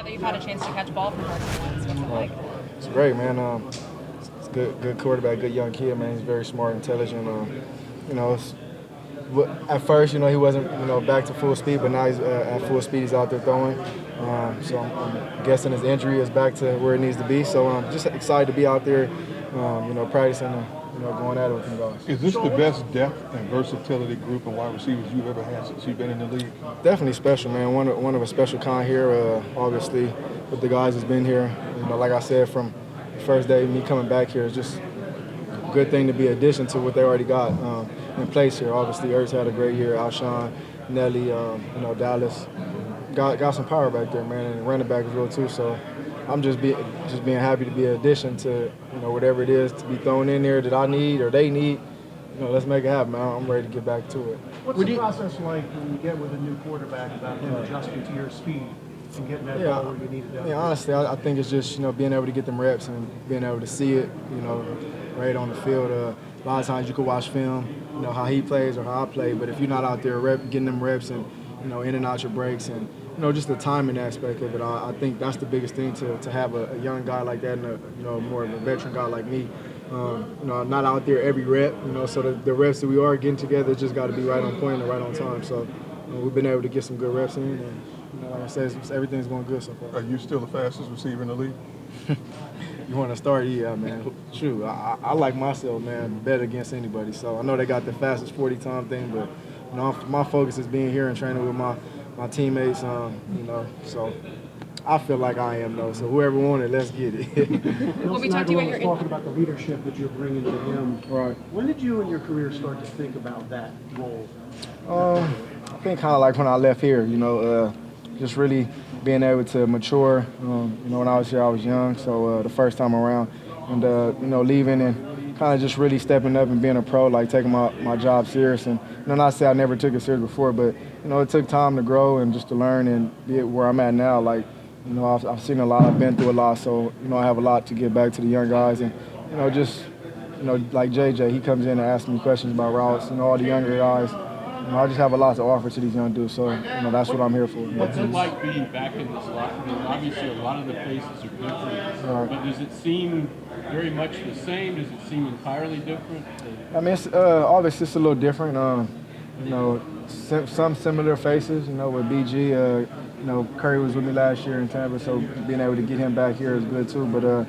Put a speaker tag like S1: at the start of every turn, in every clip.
S1: that you've had a chance to catch ball from Carson Wentz? What's it like?
S2: It's great, man. It's good quarterback, good young kid, man. He's very smart, intelligent. At first, he wasn't, back to full speed, but now he's at full speed. He's out there throwing. So I'm guessing his injury is back to where it needs to be. So I'm just excited to be out there, practicing and, going at it with them guys.
S3: Is this the best depth and versatility group of wide receivers you've ever had since you've been in the league?
S2: Definitely special, man. One of a special kind here, obviously, with the guys that's been here. Like I said, from the first day, me coming back here is just a good thing to be an addition to what they already got in place here. Obviously, Ertz had a great year. Alshon, Nelly, Dallas. Got some power back there, man, and running back as well, too. So I'm just being happy to be an addition to, whatever it is to be thrown in there that I need or they need. Let's make it happen, man. I'm ready to get back to it.
S4: What's the process like when you get with a new quarterback about him adjusting to your speed and getting that ball where you need it?
S2: Yeah, honestly, I think it's just, being able to get them reps and being able to see it, right on the field. A lot of times you can watch film, how he plays or how I play, but if you're not out there getting them reps and, in and out your breaks and, just the timing aspect of it, I think that's the biggest thing to have a young guy like that and a, more of a veteran guy like me. Not out there every rep, so the reps that we are getting together just got to be right on point and right on time. So we've been able to get some good reps in, and like I said, everything's going good so far.
S3: Are you still the fastest receiver in the league?
S2: You want to start? Yeah, man. True. I like myself, man, bet against anybody. So I know they got the fastest 40-time thing, but my focus is being here and training with my teammates, so I feel like I am, though. So whoever wanted, let's get it.
S1: Well, we talked about
S4: talking about the leadership that you're bringing to him.
S2: Right.
S4: When did you in your career start to think about that role?
S2: I think kind of like when I left here, just really being able to mature. When I was here, I was young, so the first time around, and leaving and kind of just really stepping up and being a pro, like taking my job serious. And not say I never took it serious before, but it took time to grow and just to learn and be where I'm at now. Like, I've seen a lot, I've been through a lot, so I have a lot to give back to the young guys. And like JJ, he comes in and asks me questions about routes. All the younger guys. I just have a lot to offer to these young dudes, so that's what I'm here for.
S5: What's it like being back in this locker room? Obviously, a lot of the faces are different, but does it seem very much the same? Does it seem entirely different?
S2: I mean, it's, obviously it's a little different. Some similar faces. With BG, Curry was with me last year in Tampa, so being able to get him back here is good too. But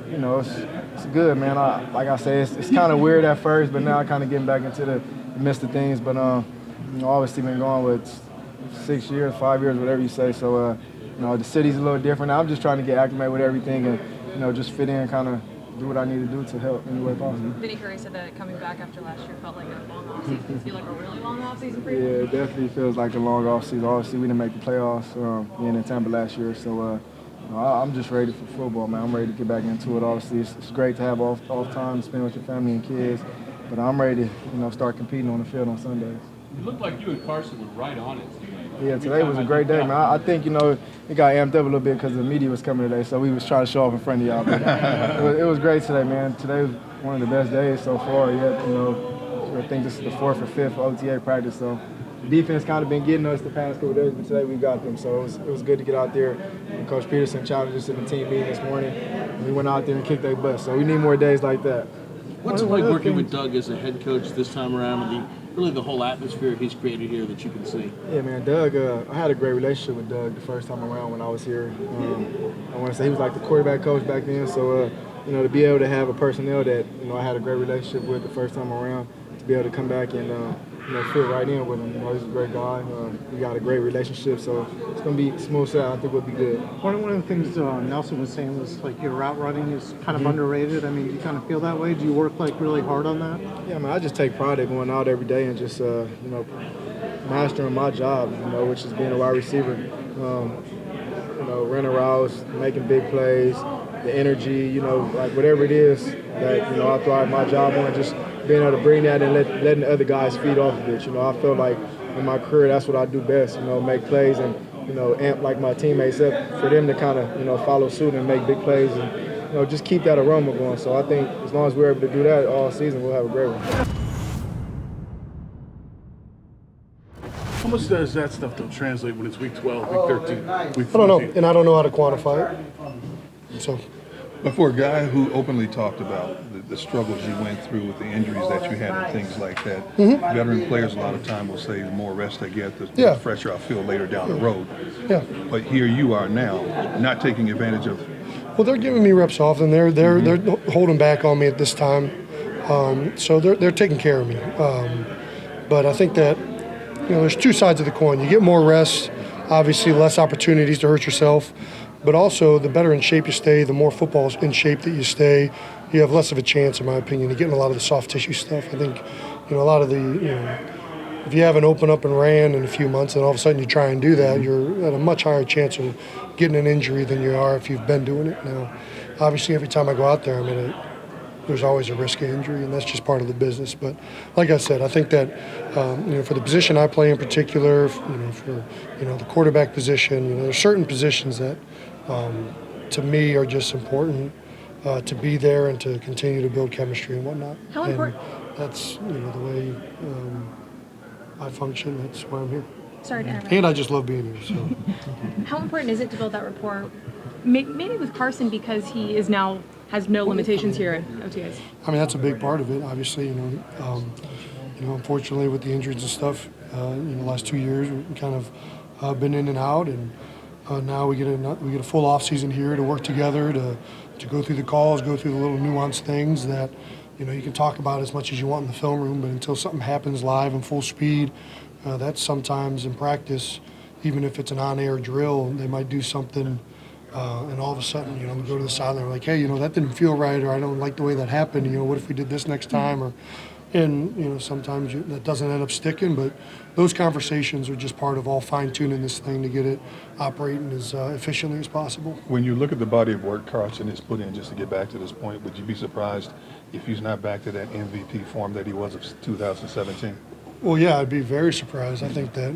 S2: it's good, man. Like I say, it's kind of weird at first, but now I'm kind of getting back into the midst of things. But obviously been going with 6 years, 5 years, whatever you say. So the city's a little different. I'm just trying to get acclimated with everything and just fit in, kind of do what I need to do to help any way possible.
S1: Vinny Curry said that coming back after last year felt like a long offseason. Does it feel like a really long offseason for you?
S2: Yeah, it definitely feels like a long offseason. Obviously, we didn't make the playoffs being in Tampa last year, so I'm just ready for football, man. I'm ready to get back into it. Obviously, it's great to have off time, spend with your family and kids, but I'm ready to start competing on the field on Sundays.
S5: It looked like you and Carson were right on it today.
S2: Yeah, today was a great day, man. I think, it got amped up a little bit because the media was coming today, so we was trying to show off in front of y'all. But it was great today, man. Today was one of the best days so far yet. I think this is the 4th or 5th OTA practice, so the defense kind of been getting us the past couple days, but today we got them. So it was good to get out there. And Coach Peterson challenged us in the team meeting this morning, and we went out there and kicked their butt. So we need more days like that.
S6: What's it like working with Doug as a head coach this time around, and really the whole atmosphere he's created here that you can see?
S2: Yeah, man, Doug, I had a great relationship with Doug the first time around when I was here. I want to say he was like the quarterback coach back then, so, to be able to have a personnel that, I had a great relationship with the first time around, to be able to come back and, fit right in with him. He's a great guy. We got a great relationship, so it's going to be smooth sailing. I think we'll be good.
S4: One of the things Nelson was saying was like your route running is kind of underrated. I mean, do you kind of feel that way? Do you work really hard on that?
S2: Yeah, man, I just take pride in going out every day and just, mastering my job, which is being a wide receiver. Running routes, making big plays, the energy, like whatever it is that, I thrive my job on, just being able to bring that and letting the other guys feed off of it. I feel like in my career that's what I do best, make plays and, amp like my teammates up for them to kind of, follow suit and make big plays and, just keep that aroma going. So I think as long as we're able to do that all season, we'll have a great one.
S7: much does that stuff though translate when it's week 12, week 13, week 14?
S8: I don't know, and I don't know how to quantify it. So,
S3: But for a guy who openly talked about the struggles you went through with the injuries that you had and things like that, veteran players a lot of time will say the more rest they get, the fresher I feel later down the road.
S8: yeah.
S3: But here you are now, not taking advantage of.
S8: Well, they're giving me reps off, and they're holding back on me at this time. So they're taking care of me. But I think that there's two sides of the coin. You get more rest, obviously less opportunities to hurt yourself. But also, the better in shape you stay, the more football in shape that you stay, you have less of a chance, in my opinion, of getting a lot of the soft tissue stuff. I think, a lot of the, if you haven't opened up and ran in a few months and all of a sudden you try and do that, you're at a much higher chance of getting an injury than you are if you've been doing it. Now, obviously, every time I go out there, there's always a risk of injury, and that's just part of the business. But like I said, I think that for the position I play in particular, for the quarterback position, there's certain positions that to me are just important to be there and to continue to build chemistry and whatnot.
S1: How important?
S8: That's the way I function. That's why I'm here.
S1: Sorry to interrupt.
S8: And I just love being here. So.
S1: How important is it to build that rapport, maybe with Carson, because he is now has no limitations here at OTAs?
S8: That's a big part of it. Obviously, unfortunately with the injuries and stuff, the last 2 years we've kind of been in and out, and now we get a full off season here to work together to go through the calls, go through the little nuanced things that you can talk about as much as you want in the film room, but until something happens live and full speed, that's sometimes in practice, even if it's an on-air drill, they might do something. And all of a sudden, we go to the sideline, we're like, hey, that didn't feel right, or I don't like the way that happened. What if we did this next time? Sometimes that doesn't end up sticking, but those conversations are just part of all fine-tuning this thing to get it operating as efficiently as possible.
S3: When you look at the body of work Carson has put in just to get back to this point, would you be surprised if he's not back to that MVP form that he was of 2017?
S8: Well, yeah, I'd be very surprised. I think that,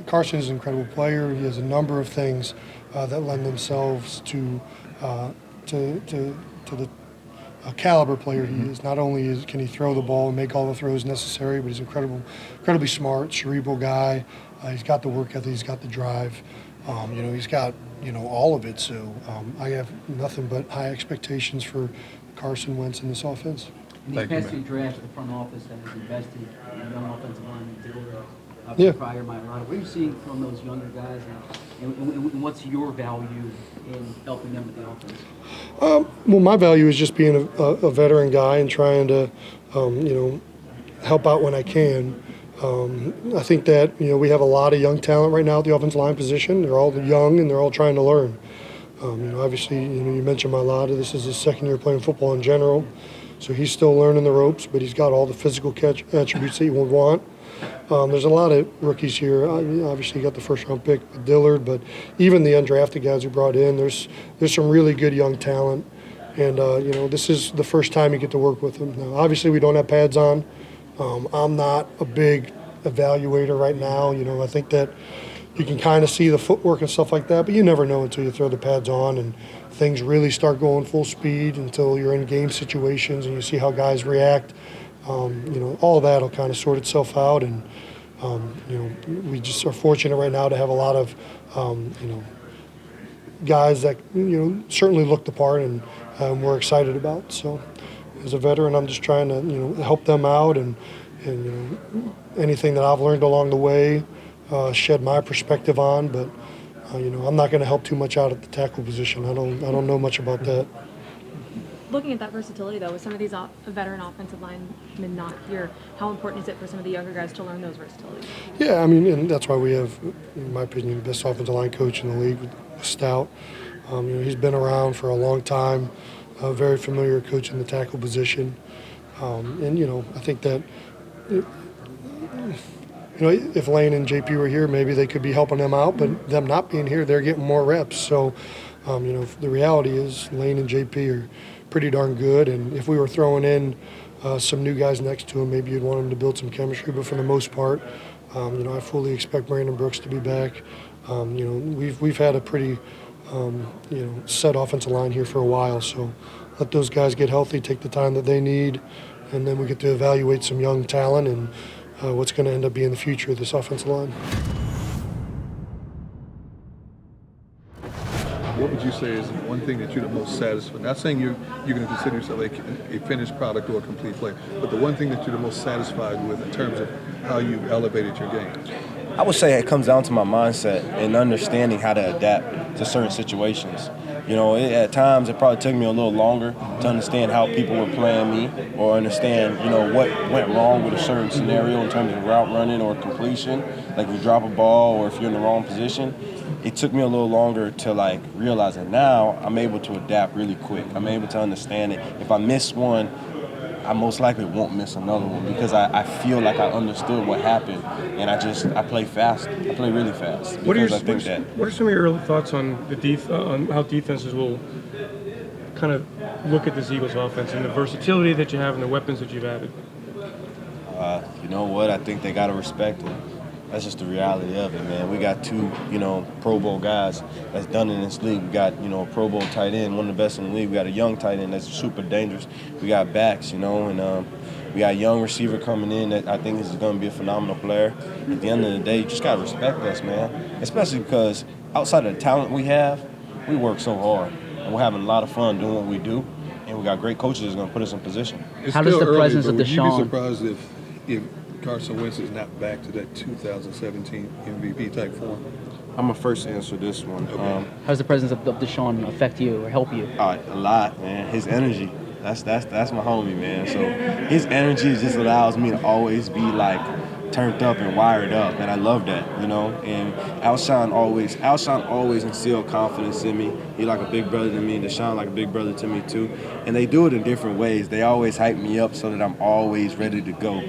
S8: Carson is an incredible player. He has a number of things that lend themselves to the caliber player he is. Not only can he throw the ball and make all the throws necessary, but he's incredibly smart, cerebral guy. He's got the work ethic, he's got the drive. He's got all of it. So I have nothing but high expectations for Carson Wentz in this offense.
S9: In these past two drafts, the front office has invested in young offensive linemen, prior Mailata. What are you seeing from those younger guys, and what's your value in helping them with the offense?
S8: Well, my value is just being a veteran guy and trying to, help out when I can. I think that, we have a lot of young talent right now at the offensive line position. They're all young and they're all trying to learn. Obviously, you mentioned Mailata. This is his second year playing football in general. So he's still learning the ropes, but he's got all the physical attributes that you would want. There's a lot of rookies here. Obviously, you got the first-round pick with Dillard, but even the undrafted guys we brought in, there's some really good young talent. And, this is the first time you get to work with them. Now, obviously, we don't have pads on. I'm not a big evaluator right now. I think that you can kind of see the footwork and stuff like that, but you never know until you throw the pads on and things really start going full speed until you're in game situations and you see how guys react. All of that will kind of sort itself out, and we just are fortunate right now to have a lot of guys that certainly look the part and we're excited about. So, as a veteran, I'm just trying to help them out and anything that I've learned along the way, shed my perspective on. But I'm not going to help too much out at the tackle position. I don't know much about that.
S1: Looking at that versatility, though, with some of these veteran offensive linemen not here, how important is it for some of the younger guys to learn those versatilities?
S8: Yeah, and that's why we have, in my opinion, the best offensive line coach in the league, with Stout. He's been around for a long time, a very familiar coach in the tackle position. I think that, if Lane and JP were here, maybe they could be helping them out, but them not being here, they're getting more reps. So, the reality is Lane and JP are pretty darn good, and if we were throwing in some new guys next to him, maybe you'd want them to build some chemistry, but for the most part, I fully expect Brandon Brooks to be back. We've had a pretty set offensive line here for a while, so let those guys get healthy, take the time that they need, and then we get to evaluate some young talent and what's going to end up being the future of this offensive line.
S3: What would you say is one thing that you're the most satisfied? Not saying you're going to consider yourself a finished product or a complete player, but the one thing that you're the most satisfied with in terms of how you've elevated your game.
S10: I would say it comes down to my mindset and understanding how to adapt to certain situations. You know, at times it probably took me a little longer to understand how people were playing me or understand, you know, what went wrong with a certain scenario in terms of route running or completion. Like if you drop a ball or if you're in the wrong position, it took me a little longer to like realize it. Now I'm able to adapt really quick. I'm able to understand it. If I miss one, I most likely won't miss another one because I feel like I understood what happened, and I play fast. I play really fast.
S11: What are some of your early thoughts on on how defenses will kind of look at this Eagles offense and the versatility that you have and the weapons that you've added?
S10: You know what? I think they got to respect it. That's just the reality of it, man. We got two, Pro Bowl guys that's done in this league. We got, a Pro Bowl tight end, one of the best in the league. We got a young tight end that's super dangerous. We got backs, and we got a young receiver coming in that I think is going to be a phenomenal player. At the end of the day, you just got to respect us, man, especially because outside of the talent we have, we work so hard, and we're having a lot of fun doing what we do, and we got great coaches that's going to put us in position.
S9: How does the presence of
S3: DeSean?
S9: DeSean?
S3: Would you be surprised if Carson Wentz is not back to that 2017 MVP type form?
S10: I'm going to first answer this one.
S3: Okay.
S9: How does the presence of DeSean affect you or help you?
S10: A lot, man. His energy, that's my homie, man. So his energy just allows me to always be like turned up and wired up, and I love that, And Alshon always instilled confidence in me. He like a big brother to me, DeSean like a big brother to me too. And they do it in different ways. They always hype me up so that I'm always ready to go.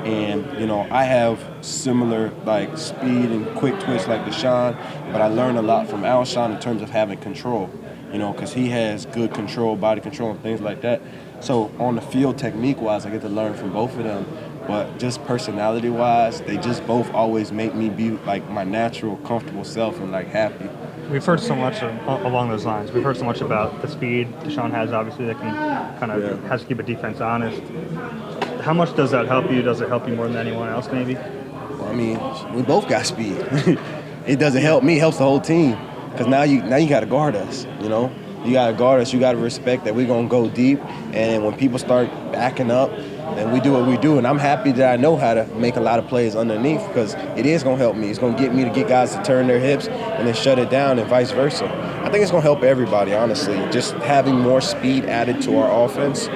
S10: And I have similar like speed and quick twitch like DeSean, but I learned a lot from Alshon in terms of having control. Because he has good control, body control, and things like that. So on the field, technique-wise, I get to learn from both of them. But just personality-wise, they just both always make me be like my natural, comfortable self and like happy.
S12: We've heard so much along those lines. We've heard so much about the speed DeSean has, obviously, that can kind of has to keep a defense honest. How much does that help you? Does it help you more than anyone else, maybe?
S10: Well, I mean, we both got speed. It doesn't help me, it helps the whole team. Because now you got to guard us, You got to guard us. You got to respect that we're going to go deep. And when people start backing up, then we do what we do. And I'm happy that I know how to make a lot of plays underneath because it is going to help me. It's going to get me to get guys to turn their hips and then shut it down and vice versa. I think it's going to help everybody, honestly. Just having more speed added to our offense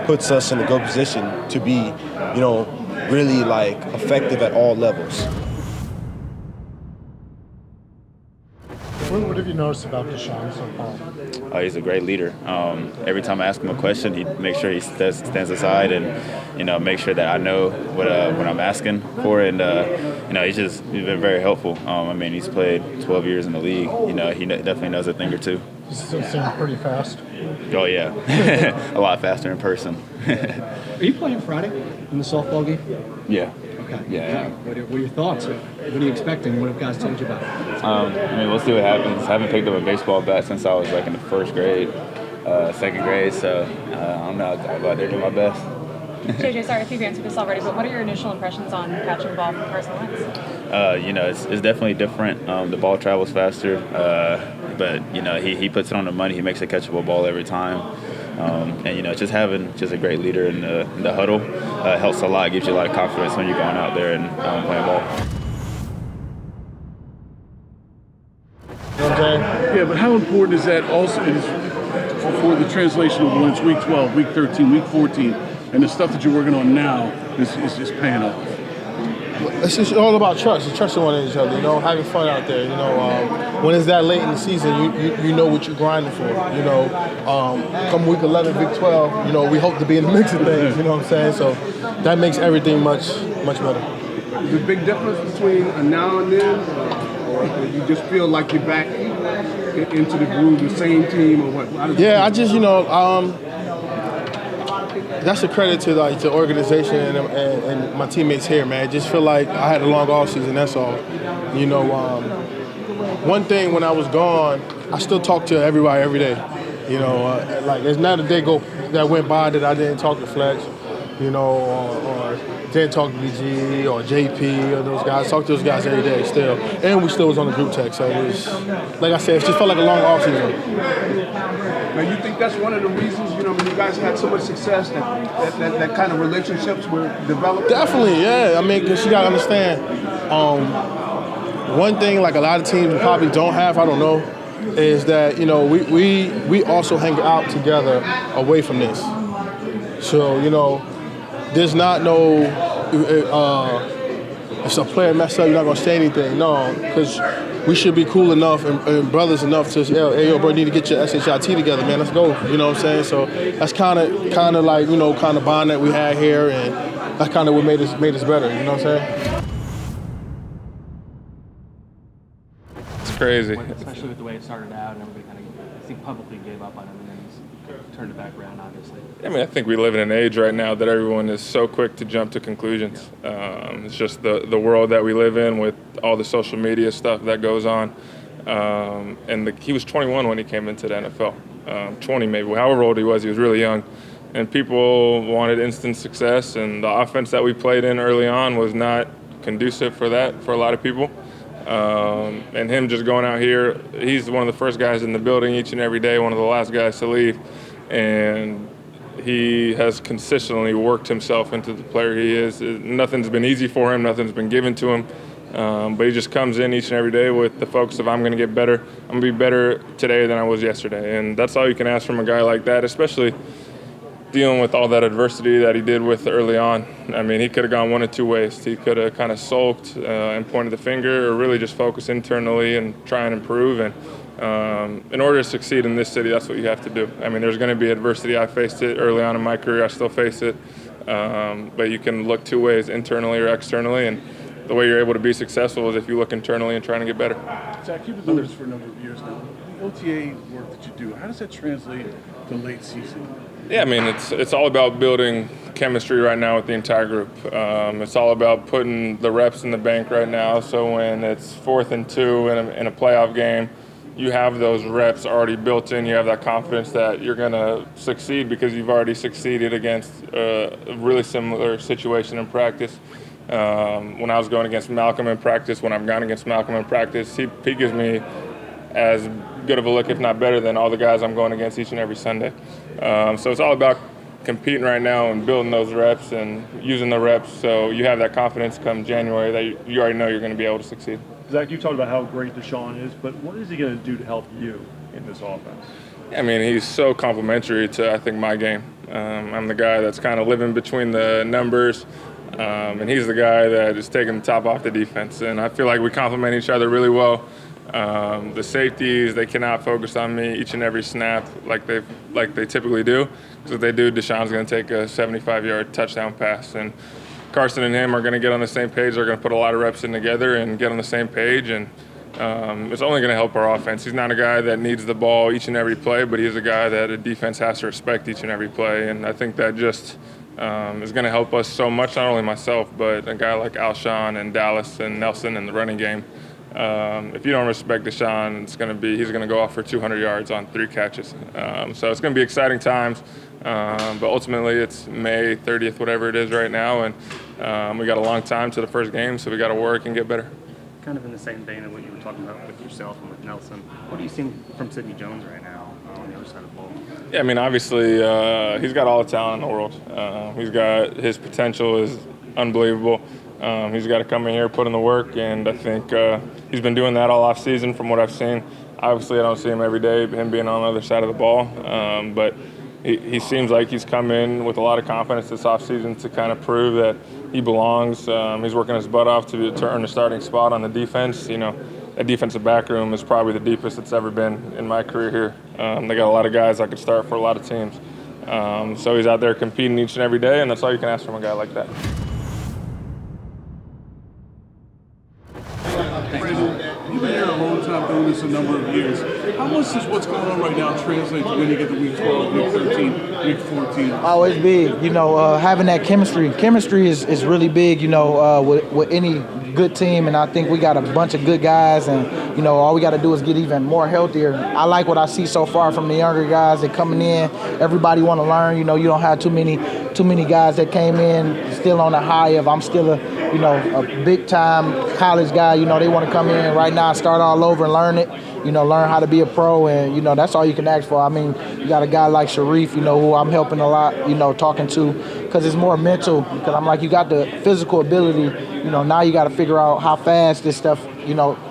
S10: puts us in a good position to be, really like effective at all levels.
S4: What have you noticed about DeSean so far?
S13: He's a great leader. Every time I ask him a question, he makes sure he stands aside and, make sure that I know what I'm asking for. And, he's been very helpful. He's played 12 years in the league. He definitely knows a thing or two.
S4: You still seem pretty fast.
S13: Oh, yeah. A lot faster in person.
S9: Are you playing Friday in the softball game?
S13: Yeah.
S9: Okay.
S13: Yeah.
S9: What are your thoughts? What are you expecting? What have guys told you about it?
S13: We'll see what happens. I haven't picked up a baseball bat since I was in the first grade, second grade, so I'm not I'll go out there and do my best.
S1: JJ, sorry if you've answered this already, but what are your initial impressions on catching the ball from Carson Wentz?
S13: It's definitely different. The ball travels faster, but he puts it on the money. He makes a catchable ball every time. And just having a great leader in the huddle helps a lot. Gives you a lot of confidence when you're going out there and playing ball.
S7: Yeah, but how important is that also for the translation of Wentz week 12, week 13, week 14, and the stuff that you're working on now is just paying off?
S2: It's just all about trust. It's trusting one each other, having fun out there. When it's that late in the season, you know what you're grinding for. Come week 11, week 12, we hope to be in the mix of things. You know what I'm saying? So that makes everything much better.
S14: Is there a big difference between a now and then, or you just feel like you're back into the groove, the same team, or what?
S2: Yeah, I just that's a credit to the organization and my teammates here, man. I just feel like I had a long off season. That's all. One thing when I was gone, I still talk to everybody every day. There's not a day that went by that I didn't talk to Fletch, or
S15: can't talk to BG or JP or those guys. Talk to those guys every day still. And we still was on the group text. So it was, like I said, it just felt like a long offseason.
S14: Now, you think that's one of the reasons, you know, when you guys had so much success, that kind of relationships were developed?
S15: Definitely, yeah. I mean, because you got to understand, one thing like a lot of teams probably don't have, I don't know, is that, you know, we also hang out together away from this. So, you know, there's not no, if a player mess up, you're not going to say anything. No, because we should be cool enough and brothers enough to, hey, yo, bro, you need to get your SHIT together, man. Let's go. You know what I'm saying? So that's kind of like, you know, kind of bond that we had here, and that's kind of what made us better. You know what I'm saying?
S16: It's crazy.
S17: Especially with the way it started out, and everybody kind of, I think, publicly gave up on him, and then he's turned it back around, obviously.
S16: I mean, I think we live in an age right now that everyone is so quick to jump to conclusions. It's just the world that we live in with all the social media stuff that goes on. He was 21 when he came into the NFL, 20 maybe, however old he was really young. And people wanted instant success, and the offense that we played in early on was not conducive for that for a lot of people. And him just going out here, he's one of the first guys in the building each and every day, one of the last guys to leave. And he has consistently worked himself into the player he is. Nothing's been easy for him. Nothing's been given to him. But he just comes in each and every day with the focus of, I'm going to get better. I'm going to be better today than I was yesterday. And that's all you can ask from a guy like that, especially dealing with all that adversity that he did with early on. I mean, he could have gone one of two ways. He could have kind of sulked and pointed the finger, or really just focus internally and try and improve. And in order to succeed in this city, that's what you have to do. I mean, there's going to be adversity. I faced it early on in my career. I still face it. But you can look two ways, internally or externally. And the way you're able to be successful is if you look internally and trying to get better.
S7: Zach, you've been doing this for a number of years now. The OTA work that you do, how does that translate to late season?
S16: Yeah, I mean, it's all about building chemistry right now with the entire group. It's all about putting the reps in the bank right now, so when it's 4th and 2 in a playoff game, you have those reps already built in. You have that confidence that you're going to succeed because you've already succeeded against a really similar situation in practice. When I was going against Malcolm in practice, when I've gone against Malcolm in practice, he gives me as good of a look, if not better, than all the guys I'm going against each and every Sunday. So it's all about competing right now and building those reps and using the reps so you have that confidence come January that you already know you're going to be able to succeed.
S12: Zach, you talked about how great DeSean is, but what is he going to do to help you in this offense?
S16: I mean, he's so complementary to, I think, my game. I'm the guy that's kind of living between the numbers, and he's the guy that is taking the top off the defense. And I feel like we complement each other really well. The safeties, they cannot focus on me each and every snap like they typically do. Because if they do, DeSean's going to take a 75-yard touchdown pass. And Carson and him are going to get on the same page. They're going to put a lot of reps in together and get on the same page. And it's only going to help our offense. He's not a guy that needs the ball each and every play, but he's a guy that a defense has to respect each and every play. And I think that just is going to help us so much, not only myself, but a guy like Alshon and Dallas and Nelson in the running game. If you don't respect DeSean, he's going to go off for 200 yards on 3 catches. So it's going to be exciting times. But ultimately, it's May 30th, whatever it is right now, and we got a long time to the first game, so we got to work and get better.
S12: Kind of in the same vein of what you were talking about with yourself and with Nelson, what are you seeing from Sidney Jones right now on the other side of the ball?
S16: Yeah, I mean, obviously, he's got all the talent in the world. His potential is unbelievable. He's got to come in here, put in the work, and I think he's been doing that all off season from what I've seen. Obviously, I don't see him every day, him being on the other side of the ball, but he seems like he's come in with a lot of confidence this offseason to kind of prove that he belongs. He's working his butt off to earn a starting spot on the defense. You know, that defensive back room is probably the deepest it's ever been in my career here. They got a lot of guys that could start for a lot of teams. So he's out there competing each and every day, and that's all you can ask from a guy like that.
S7: You've been here a long time doing this a number of years. How much does what's going on right now translate to when you get to week 12, week 13, week 14?
S18: Always big, you know, having that chemistry. Chemistry is really big, you know, with any good team, and I think we got a bunch of good guys, and, you know, all we got to do is get even more healthier. I like what I see so far from the younger guys that coming in. Everybody want to learn, you know, you don't have too many too many guys that came in still on the high of I'm still a big time college guy. They want to come in right now, start all over and learn it. Learn how to be a pro, and that's all you can ask for. I mean, you got a guy like Sharif, who I'm helping a lot, talking to, because it's more mental. Because I'm like, you got the physical ability, now you got to figure out how fast this stuff,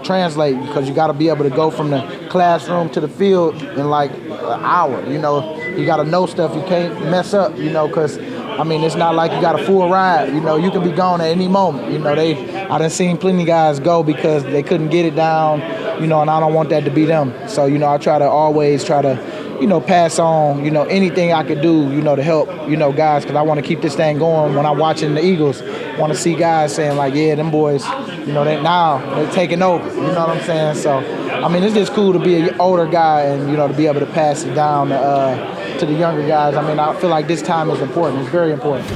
S18: translate, because you got to be able to go from the classroom to the field in like an hour. You got to know stuff. You can't mess up, because I mean, it's not like you got a full ride. You can be gone at any moment. I done seen plenty of guys go because they couldn't get it down, and I don't want that to be them. So, I try to always pass on, anything I could do, to help, guys, because I want to keep this thing going. When I'm watching the Eagles, want to see guys saying like, yeah, them boys, they're taking over. You know what I'm saying? So, I mean, it's just cool to be an older guy and, to be able to pass it down to the younger guys. I mean, I feel like this time is important. It's very important.